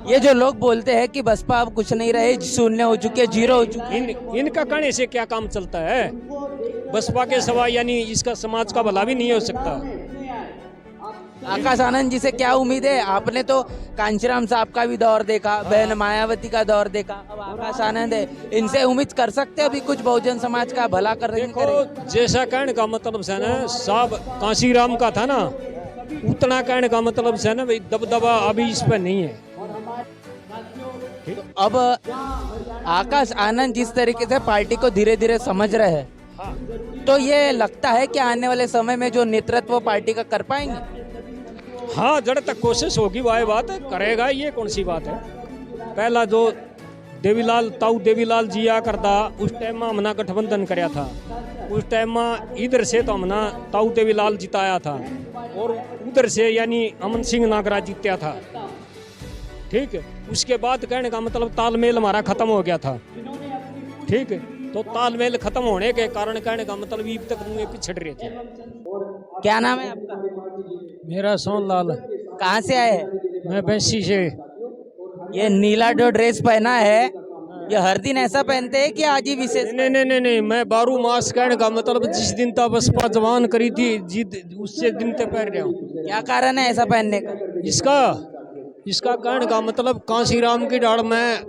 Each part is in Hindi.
ये जो लोग बोलते हैं कि बसपा अब कुछ नहीं रहे, शून्य हो चुकी है, जीरो हो चुकी है, इनका कहने से क्या काम चलता है? बसपा के सिवा यानी इसका समाज का भला भी नहीं हो सकता। आकाश आनंद जी से क्या उम्मीद है? आपने तो कांचीराम साहब का भी दौर देखा, बहन मायावती का दौर देखा, अब आकाश आनंद है, इनसे उम्मीद कर सकते हैं अभी कुछ बहुजन समाज का भला कर देखो, जैसा कहने का मतलब से ना साहब कांशीराम का था ना, उतना कहने का मतलब से ना भाई दबदबा अभी इस पर नहीं है। तो अब आकाश आनंद जिस तरीके से पार्टी को धीरे धीरे समझ रहे हैं, तो ये लगता है कि आने वाले समय में जो नेतृत्व पार्टी का कर पाएंगे। हाँ, जड़ तक कोशिश होगी वह बात करेगा, ये कौन सी बात है। पहला जो ताऊ देवीलाल जी आ करता, उस टाइम में हमने गठबंधन कराया था, उस टाइम में इधर से तो हमने ताऊ देवीलाल जिताया था और उधर से यानी अमन सिंह नागराज जीत्या था। ठीक है, उसके बाद कहने का मतलब तालमेल हमारा खत्म हो गया था। ठीक है, तो तालमेल खत्म होने के कारण कहने का मतलब अभी तक मुझे पिछड़ रहे थे। क्या नाम है आपका? मेरा सोनलाल। कहाँ से आए हैं? मैं बैसी से। ये नीला जो ड्रेस पहना है, ये हर दिन ऐसा पहनते हैं कि आज ही विशेष? नहीं, मैं 12 मास कहने का मतलब जिस दिन तक बसपा जवान करी थी उससे दिन तक पहन रहा हूँ। क्या कारण है ऐसा पहनने का? इसका कहने का मतलब कांशीराम की डाड़ में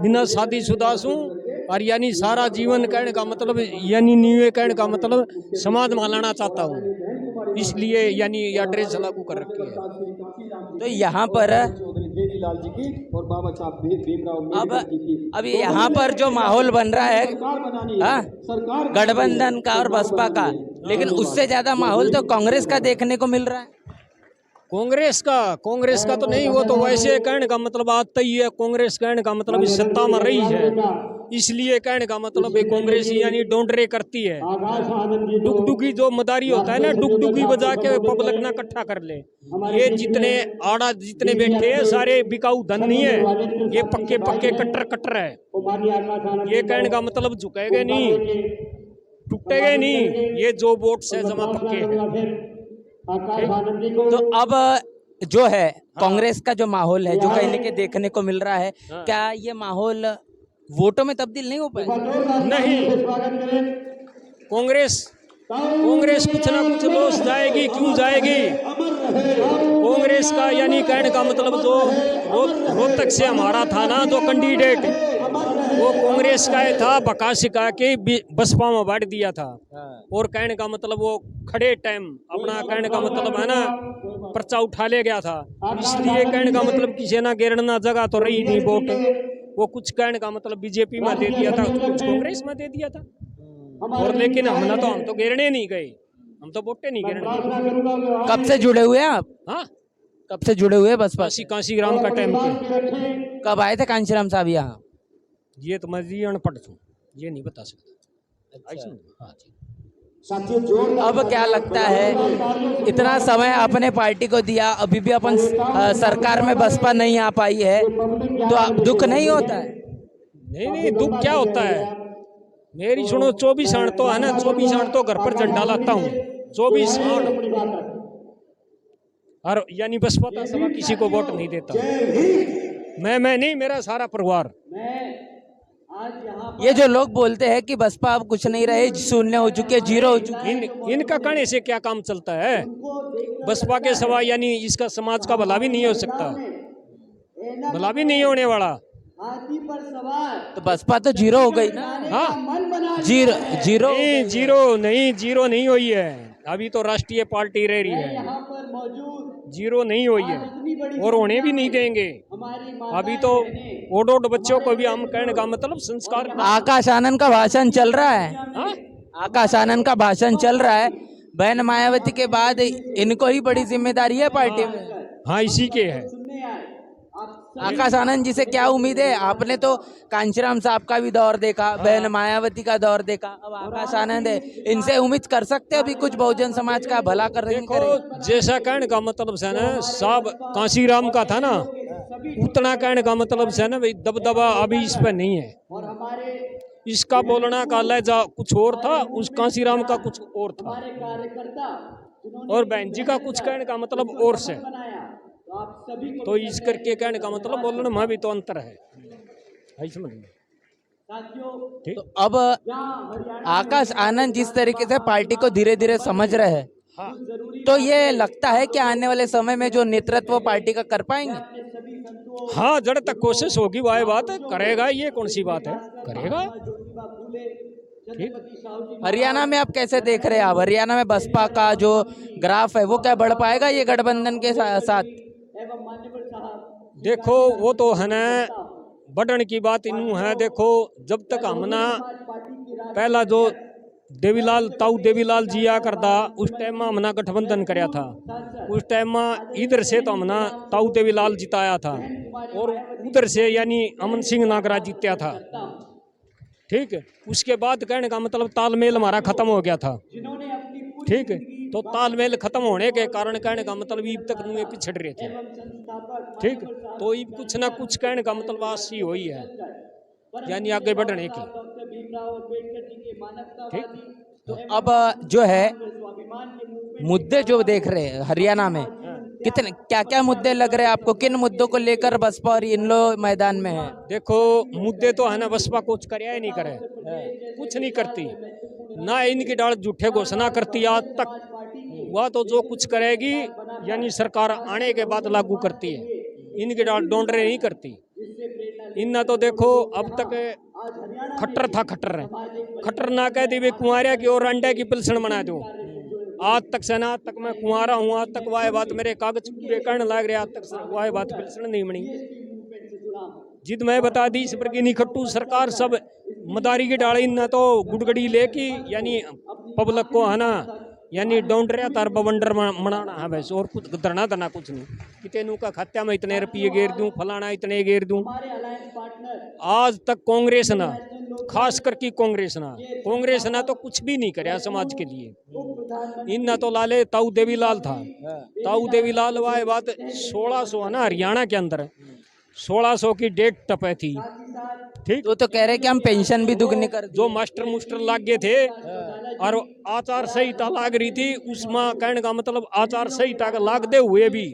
बिना शादीशुदा हूँ और यानी सारा जीवन कहने का मतलब यानी न्यू कहने का मतलब समाज में लाना चाहता हूँ, इसलिए यानी यह ड्रेस लागू कर रखी है। तो यहाँ पर अब यहाँ पर जो माहौल बन रहा है, हाँ, गठबंधन का और बसपा का, लेकिन उससे ज्यादा माहौल तो कांग्रेस का देखने को मिल रहा है। कांग्रेस का तो नहीं, वो तो वैसे कहने का मतलब आता ही है। कांग्रेस कहने का मतलब इस सत्ता में रही है, इसलिए कहने का मतलब कांग्रेस यानी डोंडरे करती है। डुगडुगी जो मदारी होता है ना, डुगडुगी बजा के पब्लिक ना इकट्ठा कर ले। ये जितने बैठे हैं सारे बिकाऊ धन नहीं है, ये पक्के कट्टर है। ये कहने का मतलब झुकेगा नहीं, टूटेगा नहीं, ये जो वोट से जमा पक्के है। तो अब जो है कांग्रेस का जो माहौल है, जो कहीं ना कहीं देखने को मिल रहा है, क्या ये माहौल वोटों में तब्दील नहीं हो पाएगा? नहीं, कांग्रेस कुछ ना कुछ लॉस जाएगी। क्यों जाएगी? कांग्रेस का यानी कहने का मतलब जो रोहतक से हमारा था ना जो कैंडिडेट, वो कांग्रेस का था, बकाशिका के बसपा में बांट दिया था। और कहने का मतलब वो खड़े टाइम अपना कहने का मतलब है ना पर्चा उठा ले गया था, इसलिए कहने का मतलब किसी ना गिरना जगह तो रही नहीं वोट। वो कुछ कहने का मतलब बीजेपी में दे दिया था, कुछ कांग्रेस में दे दिया था। और लेकिन हम तो गिरने नहीं गए, हम तो वोटे नहीं गिरने। कब से जुड़े हुए हैं आप? हाँ, कब से जुड़े हुए हैं बसपा? कांशीराम का टाइम के। कब आए थे कांशीराम साहब यहाँ? ये तो मैं अनपढ़ हूँ, ये नहीं बता सकता। हाँ जी। अब क्या लगता है, इतना समय आपने पार्टी को दिया, अभी भी अपन सरकार में बसपा नहीं आ पाई है, तो आप दुख नहीं होता है? नहीं, दुख क्या होता है? मेरी सुनो, 24 आठ तो है ना, 24 आठ तो घर पर झंडा लाता हूँ, 24 आठ। और यानी बसपा का सभा किसी को वोट नहीं देता। मैं नहीं, मेरा सारा परिवार। ये जो लोग बोलते हैं कि बसपा अब कुछ नहीं रहे, शून्य हो चुकी है, जीरो हो चुकी है, इनका कहने से क्या काम चलता है? बसपा के सिवा यानी इसका समाज का भला भी नहीं हो सकता, भला भी नहीं होने वाला। तो बसपा तो जीरो हो गई ना? हाँ, जीरो जीरो नहीं हुई है, अभी तो राष्ट्रीय पार्टी रह रही है, जीरो नहीं हुई है और होने भी नहीं देंगे। अभी तो ओड बच्चों को भी हम कहने का मतलब संस्कार। आकाश आनंद का भाषण चल रहा है। हाँ? आकाश आनंद का भाषण चल रहा है, बहन मायावती के बाद इनको ही बड़ी जिम्मेदारी है पार्टी में। हाँ, इसी के है। आकाश आनंद जी से क्या उम्मीद है? आपने तो कांचीराम साहब का भी दौर देखा, बहन मायावती का दौर देखा, अब आकाश आनंद है, इनसे उम्मीद कर सकते हैं अभी कुछ बहुजन समाज का भला कर रही? देखो, जैसा कहने का मतलब से ना साहब कांशीराम का था ना, उतना कहने का मतलब से ना भाई दबदबा अभी इस पर नहीं है। इसका बोलना का लहजा कुछ और था, उस कांशीराम का कुछ और था, और बहन जी का कुछ कहने का मतलब और से। तो इस करके कहने का मतलब बोलने में भी तो अंतर है, समझ लो। ठीक। तो अब आकाश आनंद जिस तरीके से पार्टी को धीरे धीरे समझ रहे हैं, हाँ, तो ये लगता है कि आने वाले समय में जो नेतृत्व पार्टी का कर पाएंगे? हाँ, जड़ तक कोशिश होगी वह बात है, करेगा, ये कौन सी बात है, करेगा। ठीक। हरियाणा में आप कैसे देख रहे हैं? आप हरियाणा में बसपा का जो ग्राफ है वो क्या बढ़ पाएगा ये गठबंधन के साथ? देखो वो तो है ना, बढ़ने की बात इनू है। देखो जब तक हमना पहला जो देवीलाल ताऊ देवीलाल जी आ करता, उस टाइम में हमना गठबंधन कराया था। उस टाइम में इधर से तो हमना ताऊ देवीलाल जिताया था और उधर से यानी अमन सिंह नागरा जीत्या था। ठीक है, उसके बाद कहने का मतलब तालमेल हमारा खत्म हो गया था। ठीक है, तो तालमेल खत्म होने के कारण कहने का मतलब ईब तक नुए पिछड़ रहे थे। ठीक, तो ईब कुछ ना कुछ कहने का मतलब आशी हुई है, यानी आगे बढ़ने की। ठीक, तो अब जो है मुद्दे जो देख रहे हैं हरियाणा में, कितने क्या क्या मुद्दे लग रहे हैं आपको? किन मुद्दों को लेकर बसपा और इन लोग मैदान में है? देखो मुद्दे तो है ना, बसपा कुछ करे ही नहीं करे, कुछ नहीं करती ना, इनकी डाल झूठे घोषणा करती आज तक। वह तो जो कुछ करेगी यानी सरकार आने के बाद लागू करती है, इनकी डाल डोंडरे नहीं करती। इन्ना तो देखो अब तक खट्टर था, खट्टर है, खट्टर ना कह दी वे कुंवारिया की और अंडे की पिलसन बना दो। आज तक से ना, आज तक मैं कुंवारा हूँ, आज तक वह बात मेरे कागज पूरे करने लग रहे, आज तक वह बात पिलसन नहीं बनी। जिद मैं बता दी इस पर की खट्टू सरकार सब मदारी की डाली ना तो गुड़गड़ी लेकी यानी पब्लिक को है ना, यानी डोंडरिया तार बवंडर मनाना है बस, और कुछ धरना धरना कुछ नहीं। कितने का खात्या में इतने रुपये गेर दूं, फलाना इतने गेर दूं। आज तक कांग्रेस ना, खास करके कांग्रेस ना तो कुछ भी नहीं कराया समाज के लिए। इन ना तो लाले ताऊ देवीलाल था, ताऊ देवीलाल वाह बात 1600 है ना हरियाणा के अंदर, 1600 की डेट टपे थी। ठीक, तो कह रहे कि हम पेंशन भी दुगनी कर जो मास्टर मुस्टर लागे थे और आचार संहिता लाग रही थी, उसमें कहने का मतलब आचार संहिता का लागते हुए भी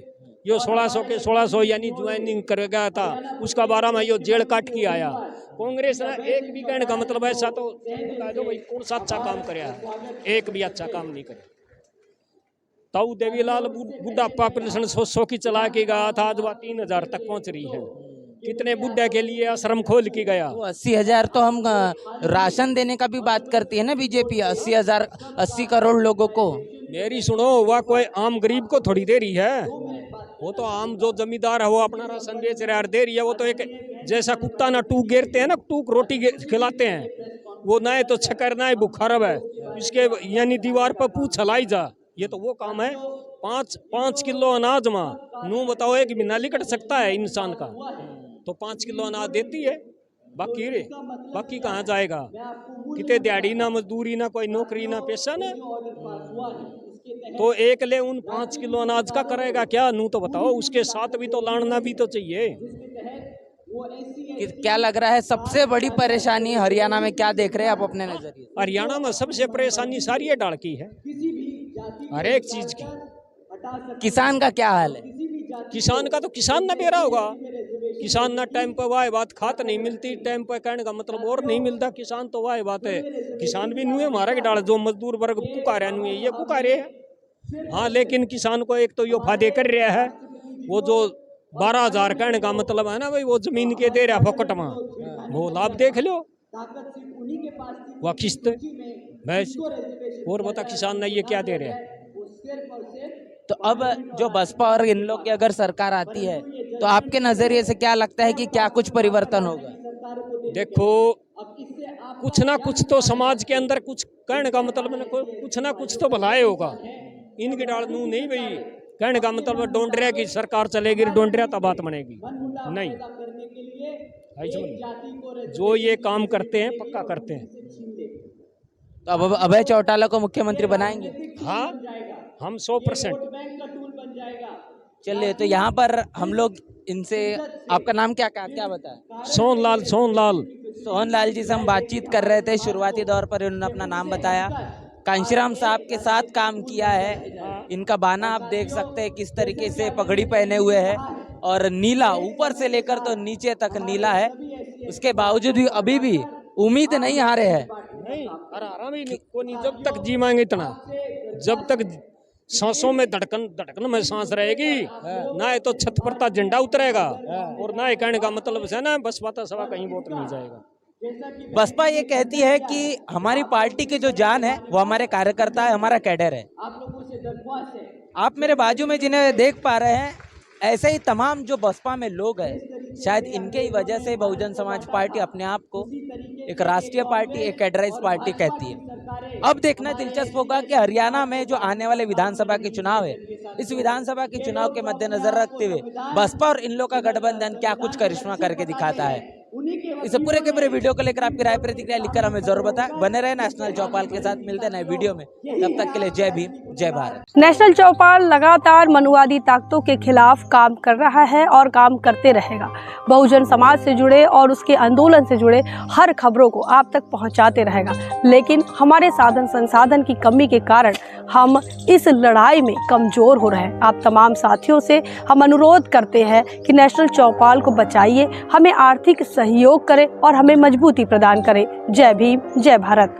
यो 1600 के 1600 यानी ज्वाइनिंग कर गया था, उसका बारह में यो जेल काट के आया। कांग्रेस ने एक भी कहने का मतलब ऐसा तो बता दो भाई कौन सा अच्छा काम कराया है, एक भी अच्छा काम नहीं करे। ताऊ देवीलाल बुढ़ापा पेंशन 100 की चला के गया था, आज वह 3000 तक पहुंच रही है। कितने बुढ़ा के लिए आश्रम खोल के गया। तो 80,000 तो हम राशन देने का भी बात करती है ना बीजेपी, 80,000 80 करोड़ लोगों को। मेरी सुनो, वह कोई आम गरीब को थोड़ी दे रही है, वो तो आम जो जमींदार है वो अपना राशन बेच रहा है दे रही है। वो तो एक जैसा कुत्ता ना टूक गेरते हैं ना, टूक रोटी खिलाते हैं, वो ना है तो छकर ना है बुखारब है, इसके यानी दीवार पर पूछ हलाई जा, ये तो वो काम है। 5 किलो अनाज में नू बताओ एक महीना लिकट सकता है इंसान का, तो 5 किलो अनाज देती है, बाकी कहाँ जाएगा? कितने दिहाड़ी ना मजदूरी ना कोई नौकरी ना पेशा ना, तो एक ले उन 5 किलो अनाज का करेगा क्या? नू तो बताओ, उसके साथ भी तो लाना भी तो चाहिए। क्या लग रहा है सबसे बड़ी परेशानी हरियाणा में क्या देख रहे हैं आप अपने नजरिए? हरियाणा में सबसे परेशानी सारी है डाल की है, हर एक चीज की। किसान का क्या हाल है? किसान का तो किसान ना बेरा होगा, किसान ना टाइम पर वाह बात खाद नहीं मिलती, टाइम पर कहने का मतलब और नहीं मिलता किसान, तो वाह बात है। किसान भी नुए मारा के डाल, जो मजदूर वर्ग कुकारे नुए ये कुकारे है। हाँ, लेकिन किसान को एक तो यो फायदे कर रहा है, वो जो 12,000 कहने का मतलब है ना भाई, वो जमीन के दे रहा फोकट में, वो लाभ देख लो, वह किस्त बस। और बता किसान ने ये क्या दे रहा है? तो अब जो बसपा और इन लोग की अगर सरकार आती है तो आपके नजरिए से क्या लगता है कि क्या कुछ परिवर्तन होगा? देखो कुछ ना कुछ तो समाज के अंदर कुछ कहने का मतलब कुछ ना कुछ तो भलाई होगा। इनकी डाल नू नहीं भाई कहने का मतलब डोंडरिया की सरकार चलेगी, डोंडरिया तब बात बनेगी नहीं। जो ये काम करते हैं पक्का करते हैं। तो अब अभय चौटाला को मुख्यमंत्री बनाएंगे? हाँ, हम 100%। चलिए, तो यहाँ पर हम लोग इनसे, आपका नाम क्या क्या बताया? सोहनलाल सोहनलाल जी से हम बातचीत कर रहे थे, शुरुआती दौर पर उन्होंने अपना नाम बताया। कांशीराम साहब के साथ काम किया है। इनका बाना आप देख सकते हैं किस तरीके से पगड़ी पहने हुए है और नीला ऊपर से लेकर तो नीचे तक नीला है। उसके बावजूद भी अभी भी उम्मीद नहीं हारे हैं। नहीं हरा भी को नहीं, जब तक जी मांगे इतना, जब तक सांसों में धड़कन में सांस रहेगी ना है तो छत पर झंडा उतरेगा और ना है कहने का मतलब है ना बसपा तो सवा कहीं वोट नहीं जाएगा। बसपा ये कहती है कि हमारी पार्टी की जो जान है वो हमारे कार्यकर्ता है, हमारा कैडर है। आप मेरे बाजू में जिन्हें देख पा रहे हैं ऐसे ही तमाम जो बसपा में लोग हैं, शायद इनके ही वजह से बहुजन समाज पार्टी अपने आप को एक राष्ट्रीय पार्टी, एक कैडराइज पार्टी कहती है। अब देखना दिलचस्प होगा कि हरियाणा में जो आने वाले विधानसभा के चुनाव है, इस विधानसभा के चुनाव के मद्देनजर रखते हुए बसपा और इन लोग का गठबंधन क्या कुछ करिश्मा करके दिखाता है। इस पूरे के पूरे वीडियो को लेकर आपकी राय प्रतिक्रिया लिखकर हमें जरूर बताएं। बने रहे नेशनल चौपाल के साथ, मिलते हैं नए वीडियो में, तब तक के लिए जय भीम जय भारत। नेशनल चौपाल लगातार मनुवादी ताकतों के खिलाफ काम कर रहा है और काम करते रहेगा। बहुजन समाज से जुड़े और उसके आंदोलन से जुड़े हर खबरों को आप तक पहुंचाते रहेगा, लेकिन हमारे साधन संसाधन की कमी के कारण हम इस लड़ाई में कमजोर हो रहे हैं। आप तमाम साथियों से हम अनुरोध करते हैं कि नेशनल चौपाल को बचाइए, हमें आर्थिक सहयोग करें और हमें मजबूती प्रदान करें। जय भीम जय भारत।